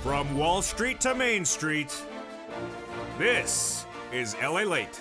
From Wall Street to Main Street, this is LALATE.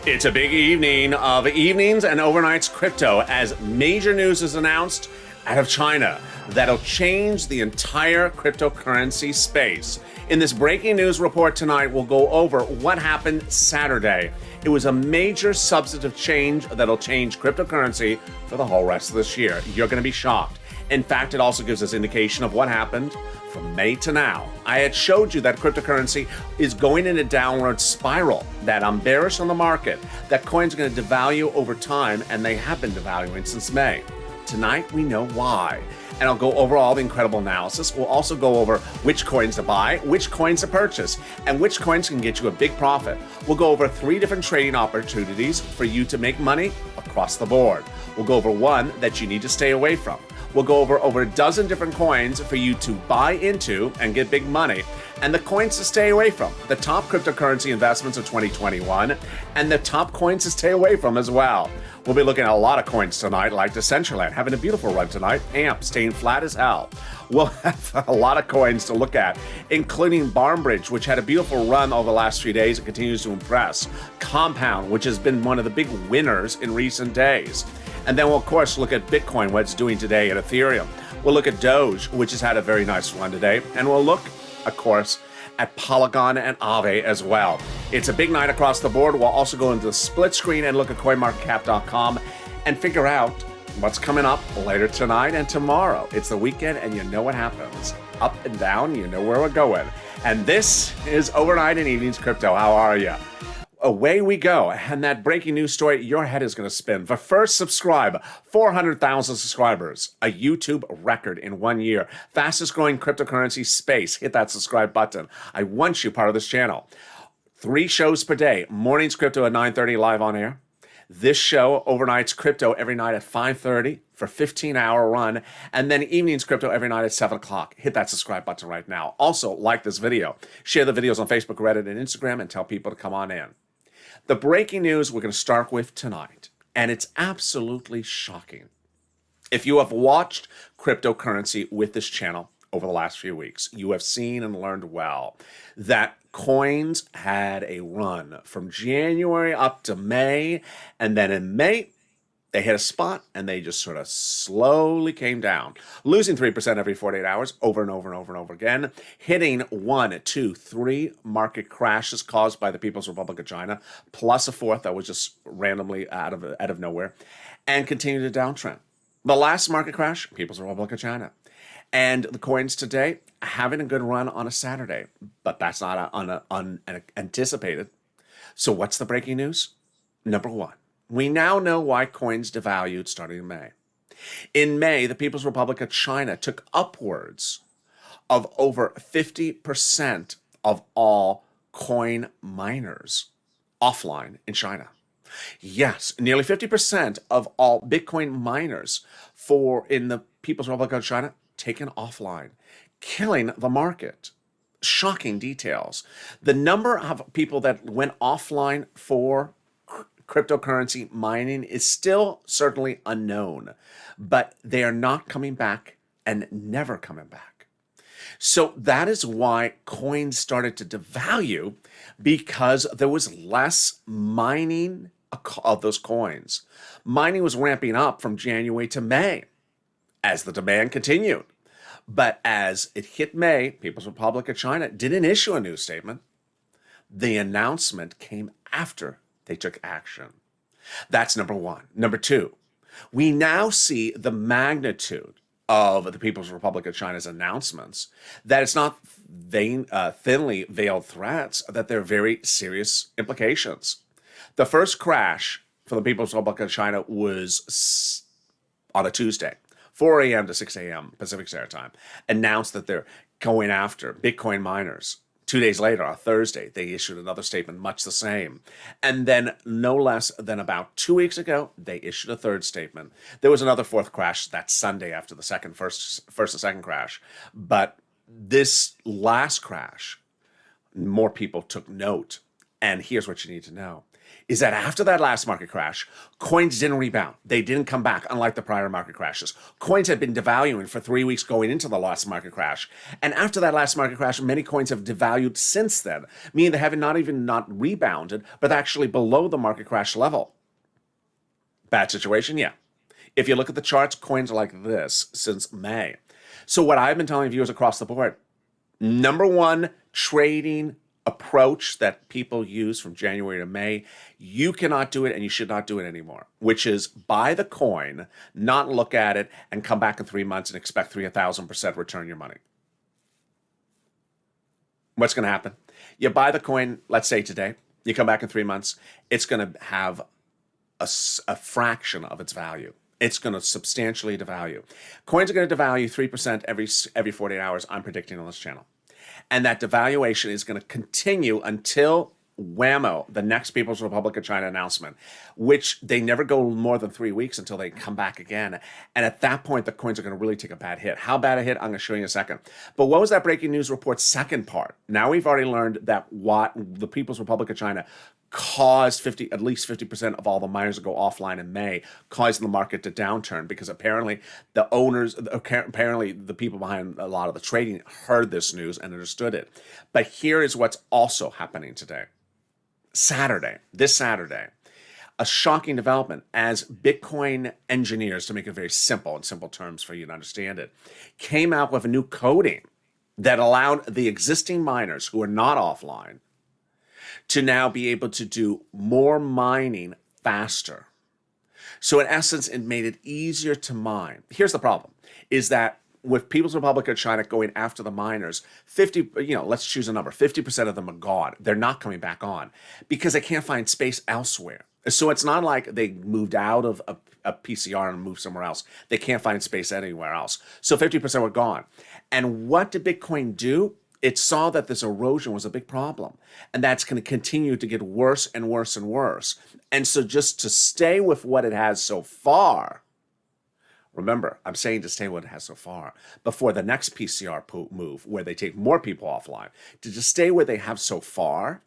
It's a big evening of evenings and overnights crypto as major news is announced out of China that'll change the entire cryptocurrency space. In this breaking news report tonight, we'll go over what happened Saturday. It was a major substantive change that'll change cryptocurrency for the whole rest of this year. You're going to be shocked. In fact, it also gives us indication of what happened from May to now. I had showed you that cryptocurrency is going in a downward spiral, that I'm bearish on the market, that coins are going to devalue over time, and they have been devaluing since May. Tonight, we know why. And I'll go over all the incredible analysis. We'll also go over which coins to buy, which coins to purchase, and which coins can get you a big profit. We'll go over 3 different trading opportunities for you to make money across the board. We'll go over one that you need to stay away from. We'll go over a dozen different coins for you to buy into and get big money, and the coins to stay away from, the top cryptocurrency investments of 2021, and the top coins to stay away from as well. We'll be looking at a lot of coins tonight, like Decentraland having a beautiful run tonight, AMP staying flat as hell. We'll have a lot of coins to look at, including Barnbridge, which had a beautiful run over the last few days and continues to impress. Compound, which has been one of the big winners in recent days. And then we'll, of course, look at Bitcoin, what it's doing today, and Ethereum. We'll look at Doge, which has had a very nice run today. And we'll look, of course, at Polygon and Aave as well. It's a big night across the board. We'll also go into the split screen and look at CoinMarketCap.com and figure out what's coming up later tonight and tomorrow. It's the weekend, and you know what happens. Up and down, you know where we're going. And this is Overnight and Evenings Crypto. How are you? Away we go, and that breaking news story, your head is going to spin. But first, subscribe. 400,000 subscribers, a YouTube record in 1 year. Fastest growing cryptocurrency space. Hit that subscribe button. I want you part of this channel. 3 shows per day. Mornings crypto at 9:30 live on air. This show, overnights crypto every night at 5:30 for a 15-hour run. And then evenings crypto every night at 7 o'clock. Hit that subscribe button right now. Also, like this video. Share the videos on Facebook, Reddit, and Instagram, and tell people to come on in. The breaking news we're going to start with tonight, and it's absolutely shocking. If you have watched cryptocurrency with this channel over the last few weeks, you have seen and learned well that coins had a run from January up to May, and then in May, they hit a spot, and they just sort of slowly came down, losing 3% every 48 hours over and over and over and over again, hitting 1, 2, 3 market crashes caused by the People's Republic of China, plus a 4th that was just randomly out of nowhere, and continued to downtrend. The last market crash, People's Republic of China. And the coins today having a good run on a Saturday, but that's not unanticipated. So what's the breaking news? Number 1. We now know why coins devalued starting in May. In May, the People's Republic of China took upwards of over 50% of all coin miners offline in China. Yes, nearly 50% of all Bitcoin miners in the People's Republic of China taken offline, killing the market. Shocking details. The number of people that went offline for cryptocurrency mining is still certainly unknown, but they are not coming back and never coming back. So that is why coins started to devalue, because there was less mining of those coins. Mining was ramping up from January to May as the demand continued. But as it hit May, People's Republic of China didn't issue a news statement. The announcement came after they took action. That's number 1. Number 2, we now see the magnitude of the People's Republic of China's announcements, that it's not thinly veiled threats, that they're very serious implications. The first crash for the People's Republic of China was on a Tuesday, 4 a.m. to 6 a.m. Pacific Standard Time, announced that they're going after Bitcoin miners. 2 days later, on Thursday, they issued another statement, much the same. And then no less than about 2 weeks ago, they issued a third statement. There was another 4th crash that Sunday after the first and second crash. But this last crash, more people took note. And here's what you need to know. is that after that last market crash, coins didn't rebound. They didn't come back, unlike the prior market crashes. Coins had been devaluing for 3 weeks going into the last market crash. And after that last market crash, many coins have devalued since then, meaning they have not rebounded, but actually below the market crash level. Bad situation? Yeah. If you look at the charts, coins are like this since May. So what I've been telling viewers across the board, number one trading approach that people use from January to May, you cannot do it and you should not do it anymore, which is buy the coin, not look at it, and come back in 3 months and expect 1,000% return your money. What's going to happen? You buy the coin, let's say today, you come back in 3 months, it's going to have a fraction of its value. It's going to substantially devalue. Coins are going to devalue 3% every 48 hours, I'm predicting on this channel. And that devaluation is going to continue until whammo, the next People's Republic of China announcement, which they never go more than 3 weeks until they come back again. And at that point, the coins are going to really take a bad hit. How bad a hit? I'm going to show you in a second. But what was that breaking news report's second part? Now we've already learned that what the People's Republic of China caused at least 50% of all the miners to go offline in May, causing the market to downturn because apparently the people behind a lot of the trading heard this news and understood it. But here is what's also happening today. This Saturday, a shocking development as Bitcoin engineers, to make it very simple, in simple terms for you to understand it, came out with a new coding that allowed the existing miners who are not offline to now be able to do more mining faster. So in essence, it made it easier to mine. Here's the problem, is that with People's Republic of China going after the miners, let's choose a number, 50% of them are gone. They're not coming back on because they can't find space elsewhere. So it's not like they moved out of a PCR and moved somewhere else. They can't find space anywhere else. So 50% were gone. And what did Bitcoin do? It saw that this erosion was a big problem, and that's going to continue to get worse and worse and worse. And so just to stay with what it has so far, remember, I'm saying to stay what it has so far, before the next PCR move where they take more people offline, to just stay where they have so far,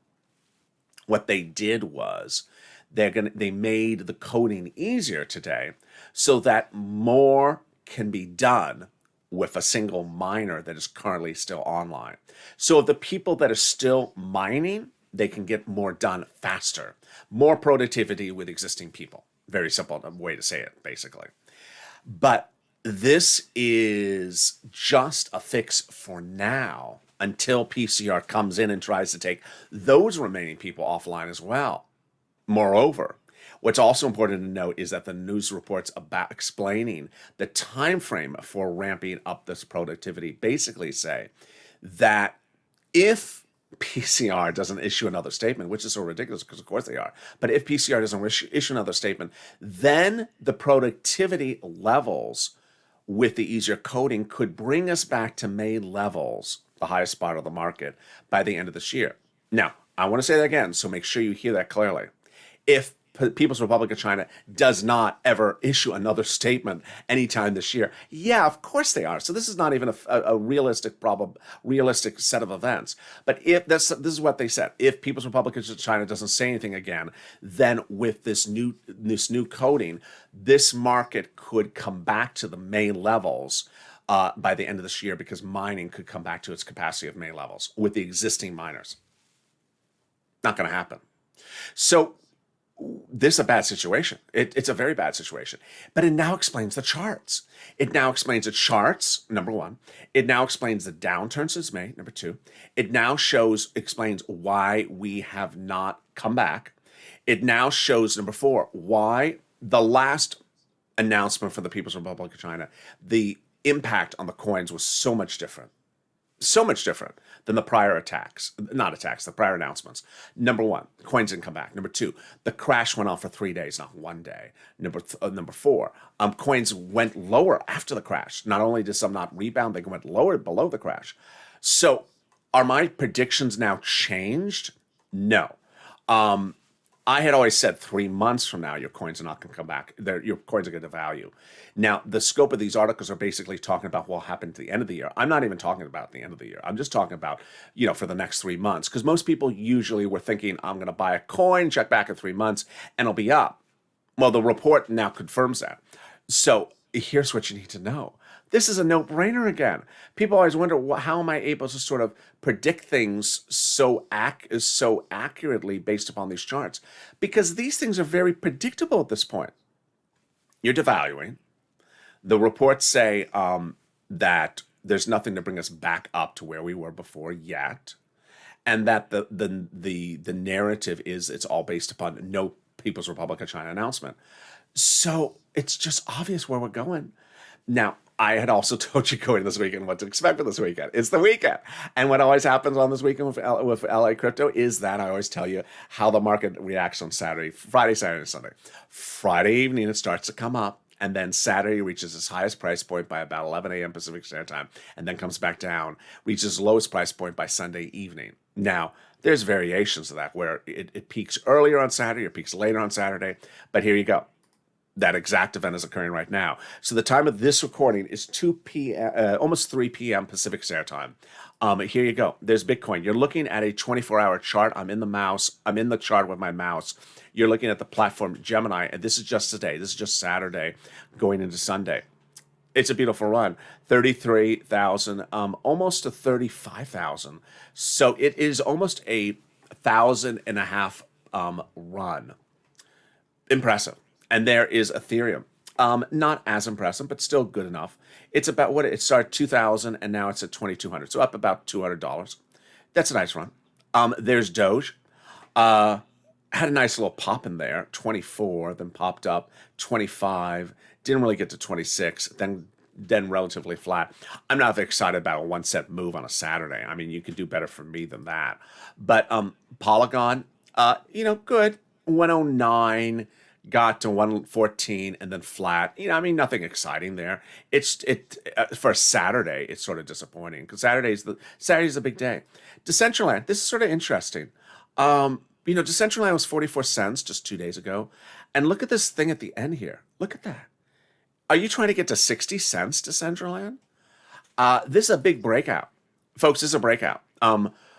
what they did was they made the coding easier today so that more can be done with a single miner that is currently still online. So the people that are still mining, they can get more done faster, more productivity with existing people. Very simple way to say it, basically. But this is just a fix for now until PCR comes in and tries to take those remaining people offline as well. Moreover, what's also important to note is that the news reports about explaining the time frame for ramping up this productivity basically say that if PCR doesn't issue another statement, which is so ridiculous because of course they are, but if PCR doesn't issue another statement, then the productivity levels with the easier coding could bring us back to May levels, the highest spot of the market, by the end of this year. Now, I want to say that again, so make sure you hear that clearly. If People's Republic of China does not ever issue another statement anytime this year, yeah, of course they are. So this is not even a realistic set of events. But if this is what they said, if People's Republic of China doesn't say anything again, then with this new coding, this market could come back to the May levels by the end of this year, because mining could come back to its capacity of May levels with the existing miners. Not going to happen. So this is a bad situation. It's a very bad situation. But it now explains the charts. It now explains the charts, number one. It now explains the downturn since May, number two. It now explains why we have not come back. It now shows, number four, why the last announcement for the People's Republic of China, the impact on the coins was so much different than the prior the prior announcements. Number one, coins didn't come back. Number two, the crash went on for 3 days, not 1 day. Number four, coins went lower after the crash. Not only did some not rebound, they went lower below the crash. So are my predictions now changed? No. I had always said 3 months from now, your coins are not going to come back. Your coins are going to devalue. Now, the scope of these articles are basically talking about what will happen at the end of the year. I'm not even talking about the end of the year. I'm just talking about, for the next 3 months. Because most people usually were thinking, I'm going to buy a coin, check back in 3 months, and it'll be up. Well, the report now confirms that. So here's what you need to know. This is a no-brainer again. People always wonder, how am I able to sort of predict things so accurately based upon these charts? Because these things are very predictable at this point. You're devaluing. The reports say that there's nothing to bring us back up to where we were before yet, and that the narrative is it's all based upon no People's Republic of China announcement. So it's just obvious where we're going. Now, I had also told you going this weekend what to expect for this weekend. It's the weekend. And what always happens on this weekend with LA crypto is that I always tell you how the market reacts on Friday, Saturday, and Sunday. Friday evening, it starts to come up. And then Saturday reaches its highest price point by about 11 a.m. Pacific Standard Time, and then comes back down, reaches lowest price point by Sunday evening. Now, there's variations of that where it peaks earlier on Saturday or peaks later on Saturday. But here you go. That exact event is occurring right now. So the time of this recording is 2 p.m., almost 3 p.m. Pacific Standard Time. Here you go. There's Bitcoin. You're looking at a 24-hour chart. I'm in the chart with my mouse. You're looking at the platform Gemini, and this is just today. This is just Saturday going into Sunday. It's a beautiful run. 33,000, almost to 35,000. So it is almost a 1,500 run. Impressive. And there is Ethereum. Not as impressive, but still good enough. It's about it started 2,000 and now it's at 2,200. So up about $200. That's a nice run. There's Doge. Had a nice little pop in there, 24, then popped up 25, didn't really get to 26, then relatively flat. I'm not very excited about a 1 cent move on a Saturday. I mean, you could do better for me than that. But Polygon, good, 109. Got to 114 and then flat. Nothing exciting there. For a Saturday, it's sort of disappointing because Saturday's the big day. Decentraland, this is sort of interesting. Decentraland was 44 cents just 2 days ago, and look at this thing at the end here. Look at that. Are you trying to get to 60 cents, Decentraland? This is a big breakout, folks. This is a breakout.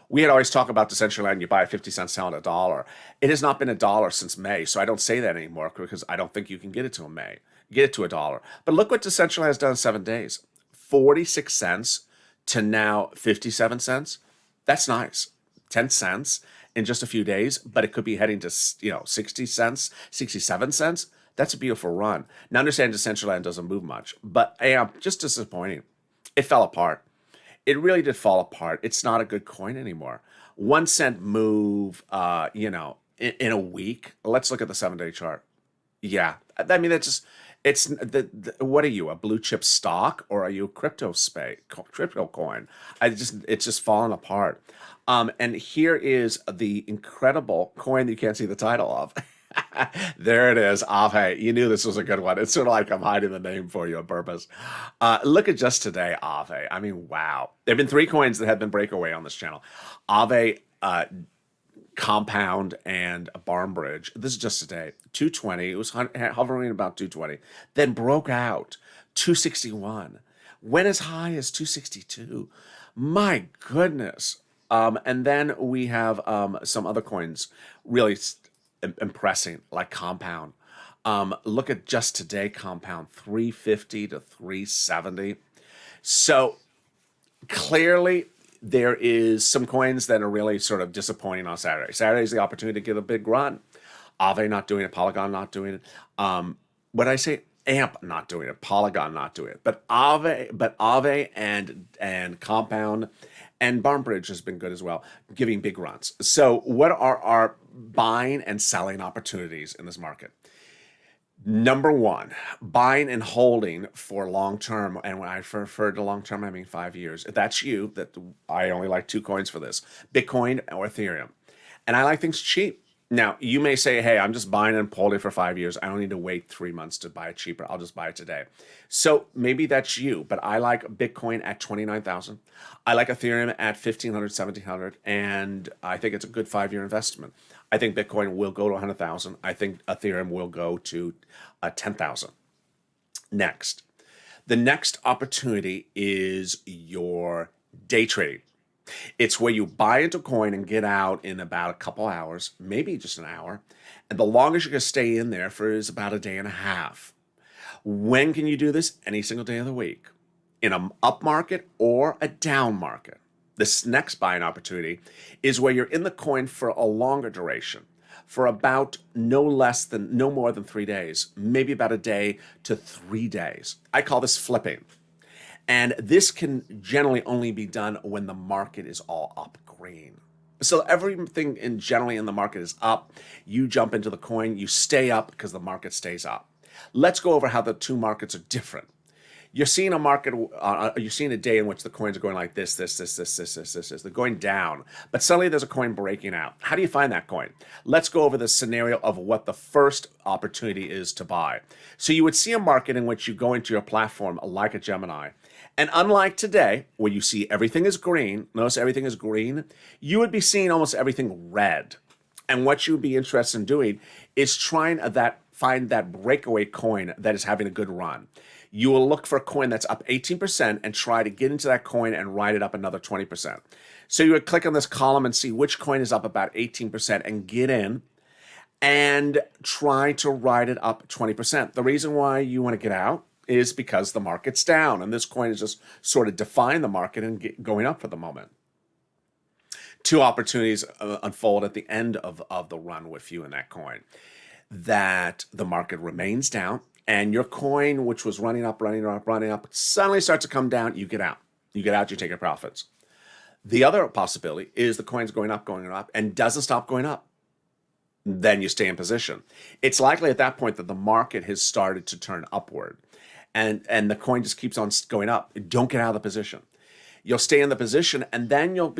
We had always talked about Decentraland, you buy 50 cents down at $1. It has not been $1 since May, so I don't say that anymore because I don't think you can get it to $1. But look what Decentraland has done in 7 days. 46 cents to now 57 cents. That's nice. 10 cents in just a few days, but it could be heading to 60 cents, 67 cents. That's a beautiful run. Now understand Decentraland doesn't move much, but just disappointing. It fell apart. It really did fall apart. It's not a good coin anymore. 1 cent move, in a week. Let's look at the 7-day chart. Yeah, that's just, it's what are you, a blue chip stock, or are you a crypto coin? It's just fallen apart. And here is the incredible coin that you can't see the title of. There it is, Aave. You knew this was a good one. It's sort of like I'm hiding the name for you on purpose. Look at just today, Aave. I mean, wow. There have been 3 coins that have been breakaway on this channel. Aave, Compound, and Barnbridge. This is just today. 220. It was hovering about 220. Then broke out. 261. Went as high as 262. My goodness. And then we have some other coins really impressing, like Compound. Look at just today, Compound, 350 to 370. So clearly there is some coins that are really sort of disappointing on Saturday. Saturday is the opportunity to get a big run. Aave not doing it, Polygon not doing it. What did I say? AMP not doing it, Polygon not doing it. But Aave and Compound and Barnbridge has been good as well, giving big runs. So what are our buying and selling opportunities in this market? Number one, buying and holding for long-term. And when I refer to long-term, I mean 5 years. If that's you, that I only like 2 coins for this, Bitcoin or Ethereum. And I like things cheap. Now, you may say, hey, I'm just buying and holding for 5 years. I don't need to wait 3 months to buy it cheaper. I'll just buy it today. So maybe that's you, but I like Bitcoin at 29,000. I like Ethereum at 1,500, 1,700, and I think it's a good 5-year investment. I think Bitcoin will go to 100,000. I think Ethereum will go to 10,000. Next, the next opportunity is your day trading. It's where you buy into coin and get out in about a couple hours, maybe just an hour. And the longest you're going to stay in there for is about a day and a half. When can you do this? Any single day of the week. In an up market or a down market. This next buying opportunity is where you're in the coin for a longer duration, for about no more than 3 days, maybe about a day to 3 days. I call this flipping. And this can generally only be done when the market is all up green. So everything generally in the market is up. You jump into the coin, you stay up because the market stays up. Let's go over how the two markets are different. You're seeing a market, you're seeing a day in which the coins are going like this. They're going down, but suddenly there's a coin breaking out. How do you find that coin? Let's go over the scenario of what the first opportunity is to buy. So you would see a market in which you go into your platform like a Gemini. And unlike today, where you see everything is green, notice everything is green, you would be seeing almost everything red. And what you would be interested in doing is trying find that breakaway coin that is having a good run. You will look for a coin that's up 18% and try to get into that coin and ride it up another 20%. So you would click on this column and see which coin is up about 18% and get in and try to ride it up 20%. The reason why you want to get out is because the market's down, and this coin is just sort of defying the market and going up for the moment. Two opportunities unfold at the end of the run with you in that coin. That the market remains down, and your coin, which was running up, suddenly starts to come down, you get out. You get out, you take your profits. The other possibility is the coin's going up, and doesn't stop going up. Then you stay in position. It's likely at that point that the market has started to turn upward. And the coin just keeps on going up. Don't get out of the position. You'll stay in the position, and then you'll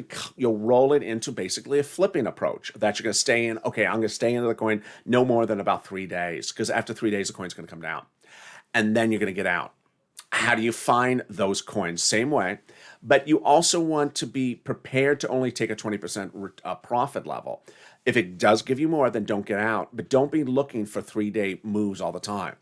roll it into basically a flipping approach that you're going to stay in. Okay, I'm going to stay into the coin no more than about 3 days, because after 3 days, the coin's going to come down. And then you're going to get out. How do you find those coins? Same way. But you also want to be prepared to only take a 20% profit level. If it does give you more, then don't get out. But don't be looking for 3-day moves all the time.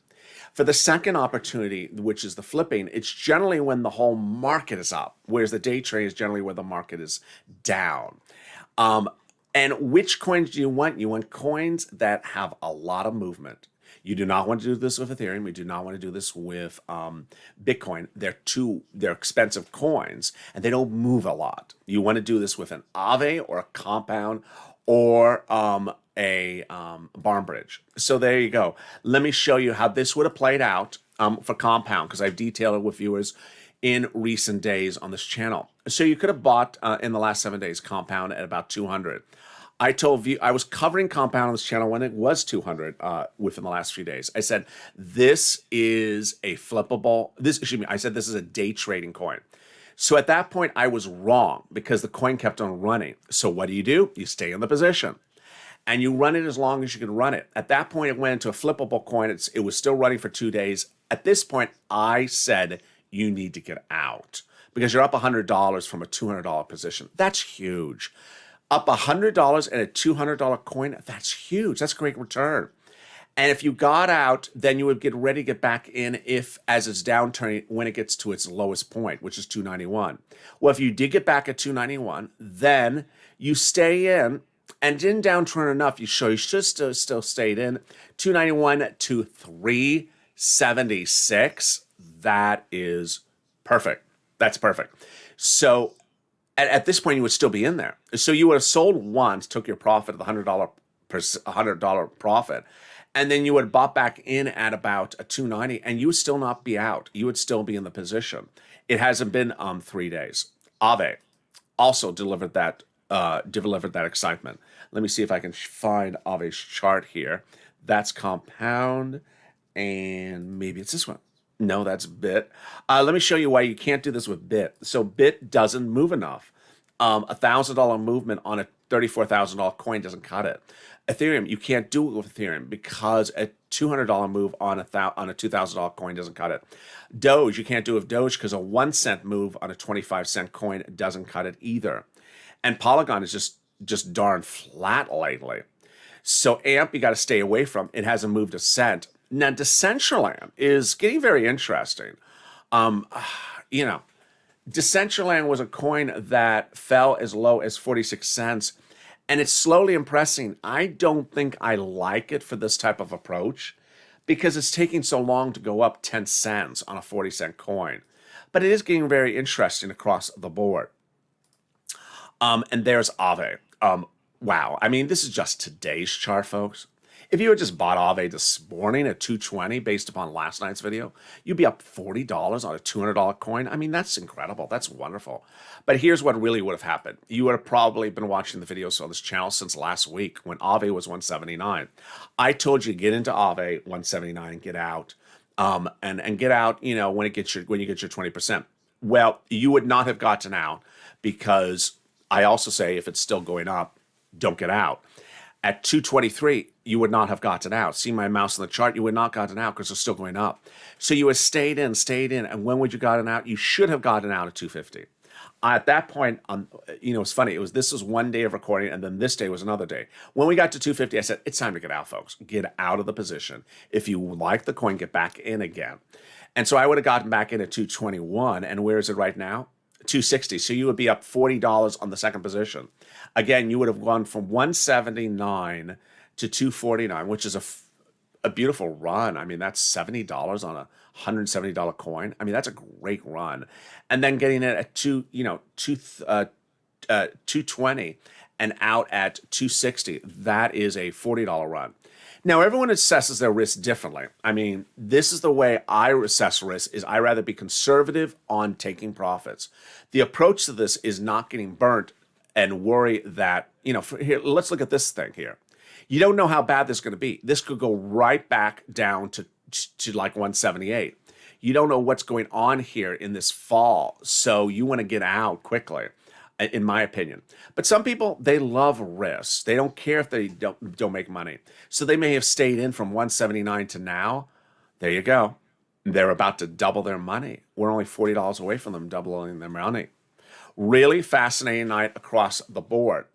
For the second opportunity, which is the flipping, it's generally when the whole market is up, whereas the day trade is generally where the market is down. And which coins do you want? You want coins that have a lot of movement. You do not want to do this with Ethereum. You do not want to do this with Bitcoin. They're expensive coins, and they don't move a lot. You want to do this with an Aave or a Compound or a barn bridge. So there you go. Let me show you how this would have played out for Compound, because I've detailed it with viewers in recent days on this channel. So you could have bought in the last 7 days Compound at about 200. I told you I was covering Compound on this channel when it was 200 within the last few days. I said this is a flippable. I said this is a day trading coin. So at that point I was wrong because the coin kept on running. So what do? You stay in the position. And you run it as long as you can run it. At that point, it went into a flippable coin. It was still running for 2 days. At this point, I said you need to get out because you're up $100 from a $200 position. That's huge. Up $100 and a $200 coin, that's huge. That's a great return. And if you got out, then you would get ready to get back in as it's downturning when it gets to its lowest point, which is 291. Well, if you did get back at 291, then you stay in. And didn't downturn enough, you should still stayed in. 291 to 376. That is perfect. That's perfect. So at this point, you would still be in there. So you would have sold once, took your profit of the $100 profit, and then you would have bought back in at about a 290, and you would still not be out. You would still be in the position. It hasn't been 3 days. Aave also delivered that excitement. Let me see if I can find Aave's chart here. That's Compound, and maybe it's this one. No, that's Bit. Let me show you why you can't do this with Bit. So Bit doesn't move enough. $1,000 movement on a $34,000 coin doesn't cut it. Ethereum, you can't do it with Ethereum because a $200 move on a $2,000 coin doesn't cut it. Doge, you can't do it with Doge because a 1 cent move on a 25-cent coin doesn't cut it either. And Polygon is just darn flat lately. So AMP, you got to stay away from. It hasn't moved a cent. Now, Decentraland is getting very interesting. You know, Decentraland was a coin that fell as low as 46 cents, and it's slowly impressing. I don't think I like it for this type of approach because it's taking so long to go up 10 cents on a 40-cent coin. But it is getting very interesting across the board. And there's Aave. Wow. I mean, this is just today's chart, folks. If you had just bought Aave this morning at 220 based upon last night's video, you'd be up $40 on a $200 coin. I mean, that's incredible. That's wonderful. But here's what really would have happened. You would have probably been watching the videos on this channel since last week when Aave was 179. I told you to get into Aave 179 and get out. And get out, you know, when you get your 20%. Well, you would not have gotten out because I also say if it's still going up, don't get out. At 223, you would not have gotten out. See my mouse on the chart, you would not gotten out because it's still going up. So you would stayed in. And when would you gotten out? You should have gotten out at 250. At that point, you know, it's funny. This was one day of recording, and then this day was another day. When we got to 250, I said, it's time to get out, folks. Get out of the position. If you like the coin, get back in again. And so I would have gotten back in at 221. And where is it right now? 260. So you would be up $40 on the second position. Again, you would have gone from 179 to 249, which is a beautiful run. I mean, that's $70 on a $170 coin. I mean, that's a great run. And then getting it at 220 and out at 260, that is a $40 run. Now, everyone assesses their risk differently. I mean, this is the way I assess risk, is I rather be conservative on taking profits. The approach to this is not getting burnt and worry that, you know, here, let's look at this thing here. You don't know how bad this is going to be. This could go right back down to like 178. You don't know what's going on here in this fall, so you want to get out quickly, in my opinion. But some people, they love risks. They don't care if they don't make money. So they may have stayed in from 179 to now. There you go. They're about to double their money. We're only $40 away from them doubling their money. Really fascinating night across the board.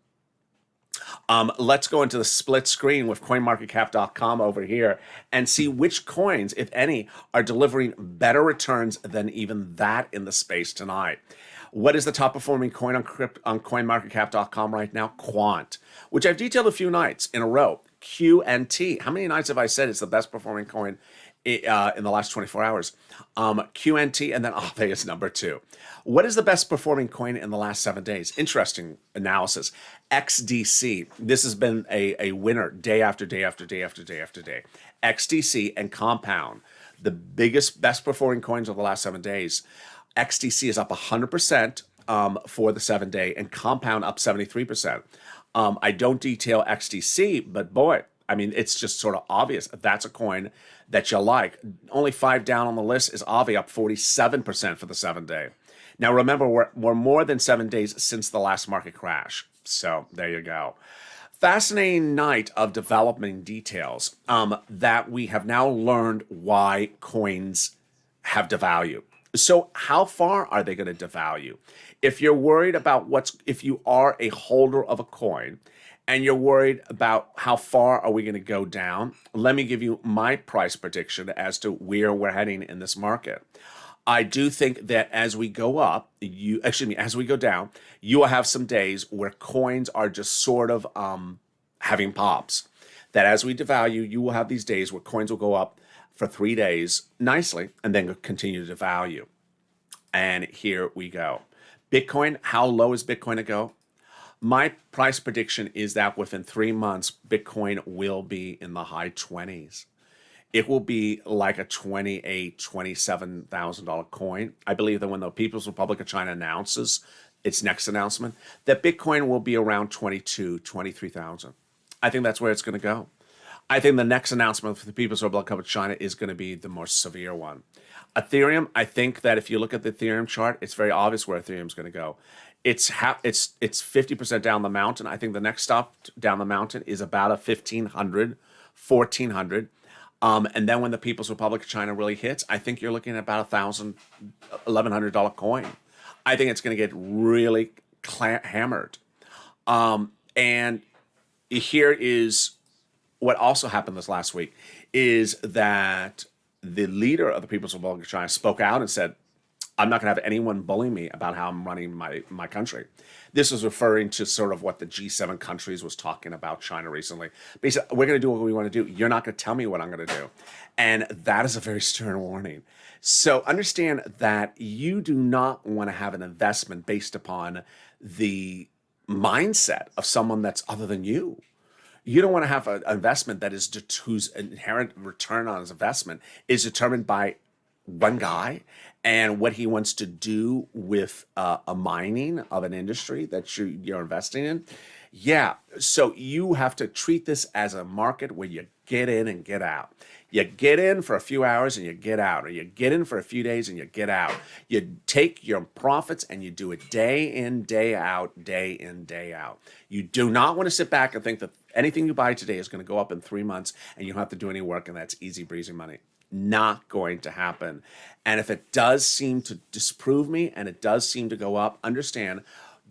Let's go into the split screen with CoinMarketCap.com over here and see which coins, if any, are delivering better returns than even that in the space tonight. What is the top performing coin on CoinMarketCap.com right now? Quant, which I've detailed a few nights in a row. QNT. How many nights have I said it's the best performing coin in the last 24 hours? QNT, and then Aave is number 2. What is the best performing coin in the last 7 days? Interesting analysis. XDC. This has been a winner day after day after day after day after day. XDC and Compound, the best performing coins of the last 7 days. XDC is up 100% for the 7-day, and Compound up 73%. I don't detail XDC, but boy, I mean, it's just sort of obvious. That's a coin that you like. Only 5 down on the list is Aave, up 47% for the 7-day. Now, remember, we're more than 7 days since the last market crash. So there you go. Fascinating night of development details that we have now learned why coins have devalued. So how far are they going to devalue? If you're worried about if you are a holder of a coin and you're worried about how far are we going to go down, let me give you my price prediction as to where we're heading in this market. I do think that as we go up, as we go down, you will have some days where coins are just sort of having pops. That as we devalue, you will have these days where coins will go up for 3 days nicely and then continue to devalue. And here we go. Bitcoin, how low is Bitcoin to go? My price prediction is that within 3 months, Bitcoin will be in the high 20s. It will be like a $28,000, $27,000 coin. I believe that when the People's Republic of China announces its next announcement, that Bitcoin will be around 22,000, 23,000. I think that's where it's going to go. I think the next announcement for the People's Republic of China is going to be the more severe one. Ethereum, I think that if you look at the Ethereum chart, it's very obvious where Ethereum's going to go. It's 50% down the mountain. I think the next stop down the mountain is about a 1,500, 1,400. And then when the People's Republic of China really hits, I think you're looking at about $1,000, $1,100 coin. I think it's going to get really hammered. And here is what also happened this last week is that the leader of the People's Republic of China spoke out and said, I'm not going to have anyone bully me about how I'm running my country. This was referring to sort of what the G7 countries was talking about China recently. But he said, we're going to do what we want to do. You're not going to tell me what I'm going to do. And that is a very stern warning. So understand that you do not want to have an investment based upon the mindset of someone that's other than you. You don't want to have an investment that is whose inherent return on his investment is determined by one guy and what he wants to do with a mining of an industry that you're investing in. Yeah, so you have to treat this as a market where you get in and get out. You get in for a few hours and you get out, or you get in for a few days and you get out. You take your profits and you do it day in, day out, day in, day out. You do not want to sit back and think that anything you buy today is going to go up in 3 months and you don't have to do any work and that's easy breezy money. Not going to happen. And if it does seem to disprove me and it does seem to go up, understand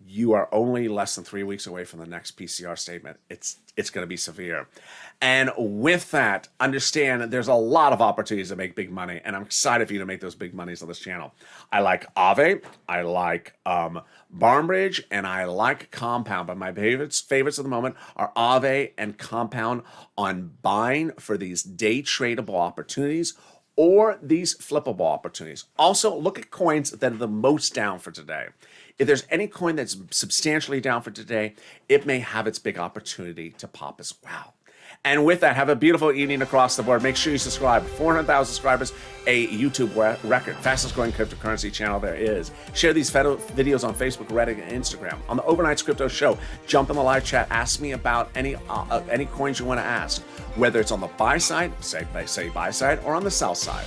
you are only less than 3 weeks away from the next PCR statement. It's going to be severe. And with that, understand there's a lot of opportunities to make big money, and I'm excited for you to make those big monies on this channel. I like Aave, I like Barnbridge, and I like Compound, but my favorites at the moment are Aave and Compound on buying for these day tradable opportunities or these flippable opportunities. Also, look at coins that are the most down for today. If there's any coin that's substantially down for today, it may have its big opportunity to pop as well. And with that, have a beautiful evening across the board. Make sure you subscribe. 400,000 subscribers, a YouTube record. Fastest growing cryptocurrency channel there is. Share these videos on Facebook, Reddit, and Instagram. On the Overnight's Crypto Show, jump in the live chat. Ask me about any coins you want to ask, whether it's on the buy side, say buy side, or on the sell side.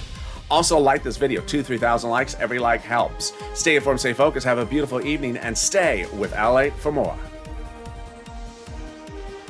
Also, like this video. 2,000-3,000 likes. Every like helps. Stay informed, stay focused. Have a beautiful evening, and stay with LALATE for more.